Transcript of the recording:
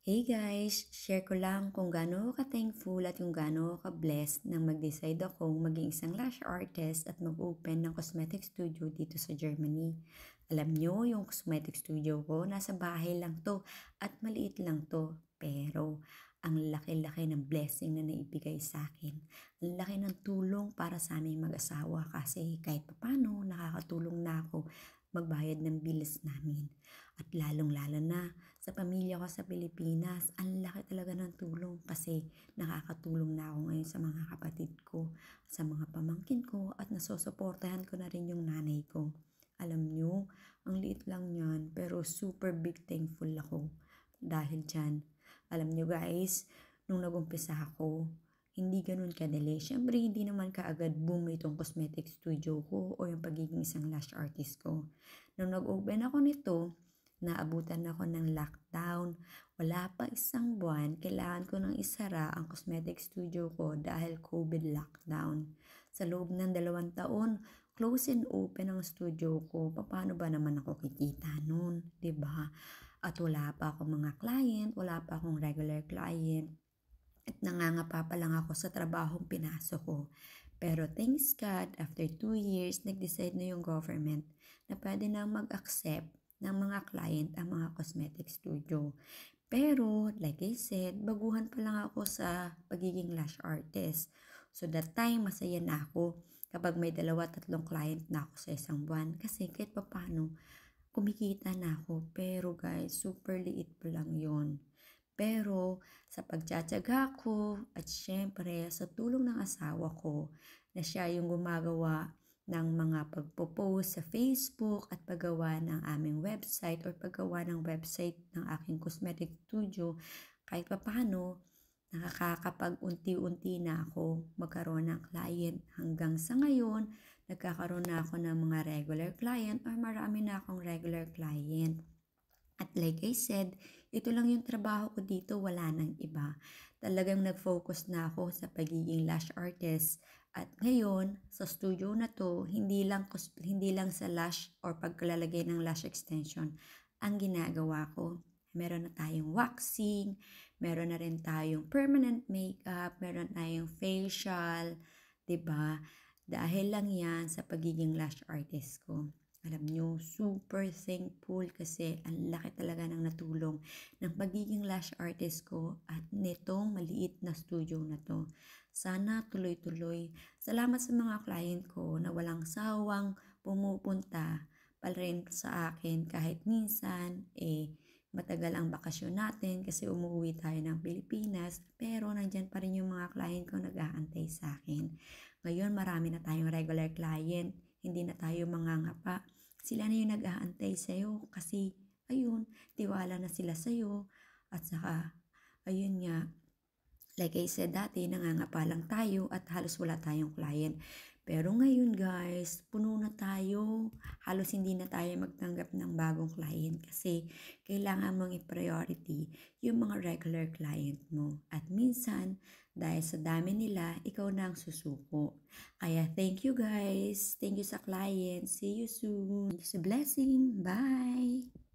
Hey guys, share ko lang kung gaano ka-thankful at kung gaano ka-blessed nang mag-decide akong maging isang lash artist at mag-open ng cosmetic studio dito sa Germany. Alam nyo, yung cosmetic studio ko, nasa bahay lang to at maliit lang to. Pero ang laki-laki ng blessing na naibigay sa akin. Ang laki ng tulong para sa aming mag-asawa kasi kahit papano nakakatulong na ako magbayad ng bills namin. At lalong-lalo na sa pamilya ko sa Pilipinas, ang laki talaga ng tulong kasi nakakatulong na ako ngayon sa mga kapatid ko, sa mga pamangkin ko at nasusuportahan ko na rin yung nanay ko. Alam nyo, ang liit lang yan pero super big thankful ako dahil dyan. Alam nyo guys, nung nag-umpisa ako, hindi ganun kadali. Siyempre, hindi naman kaagad boom itong cosmetic studio ko o yung pagiging isang lash artist ko. Nung nag-open ako nito, naabutan ako ng lockdown. Wala pa isang buwan, kailangan ko nang isara ang cosmetic studio ko dahil COVID lockdown. Sa loob ng 2 taon, close and open ang studio ko. Paano ba naman ako kikita nun? 'Di ba? At wala pa akong mga client, wala pa akong regular client. At nangangapa pa lang ako sa trabahong pinasok ko. Pero thanks God, after 2 years, nag-decide na yung government na pwede na mag-accept ng mga client ang mga cosmetic studio. Pero, like I said, baguhan pa lang ako sa pagiging lash artist. So, that time, masaya na ako kapag may 2, 3 client na ako sa isang buwan. Kasi kahit papano, kumikita na ako. Pero guys, super liit pa lang yon. Pero sa pagtsatsaga ko at syempre sa tulong ng asawa ko na siya yung gumagawa ng mga pagpo-post sa Facebook at paggawa ng aming website or paggawa ng website ng aking cosmetic studio, kahit papaano nakakapag-unti-unti na ako magkaroon ng client hanggang sa ngayon nagkakaroon na ako ng mga regular client or marami na akong regular client. At like I said, ito lang yung trabaho ko dito, wala nang iba. Talagang nag-focus na ako sa pagiging lash artist. At ngayon, sa studio na to, hindi lang sa lash or pagkalalagay ng lash extension ang ginagawa ko. Meron na tayong waxing, meron na rin tayong permanent makeup, meron tayong facial, 'di ba? Dahil lang 'yan sa pagiging lash artist ko. Alam nyo, super thankful kasi ang laki talaga ng natulong ng pagiging lash artist ko at nitong maliit na studio na to. Sana tuloy-tuloy. Salamat sa mga client ko na walang sawang pumupunta pa rin sa akin kahit minsan matagal ang bakasyon natin kasi umuwi tayo ng Pilipinas pero nandyan pa rin yung mga client ko nag-aantay sa akin. Ngayon marami na tayong regular client, hindi na tayo mangangapa. Sila na yung nag-aantay sa'yo kasi, ayun, tiwala na sila sa'yo. At saka, ayun nga, like I said dati, nangangapa lang tayo at halos wala tayong client. Pero ngayon guys, puno na tayo. Halos hindi na tayo magtanggap ng bagong client kasi kailangan mong i-priority yung mga regular client mo. At minsan, dahil sa dami nila, ikaw na ang susuko. Kaya thank you guys. Thank you sa client. See you soon. It's a blessing. Bye!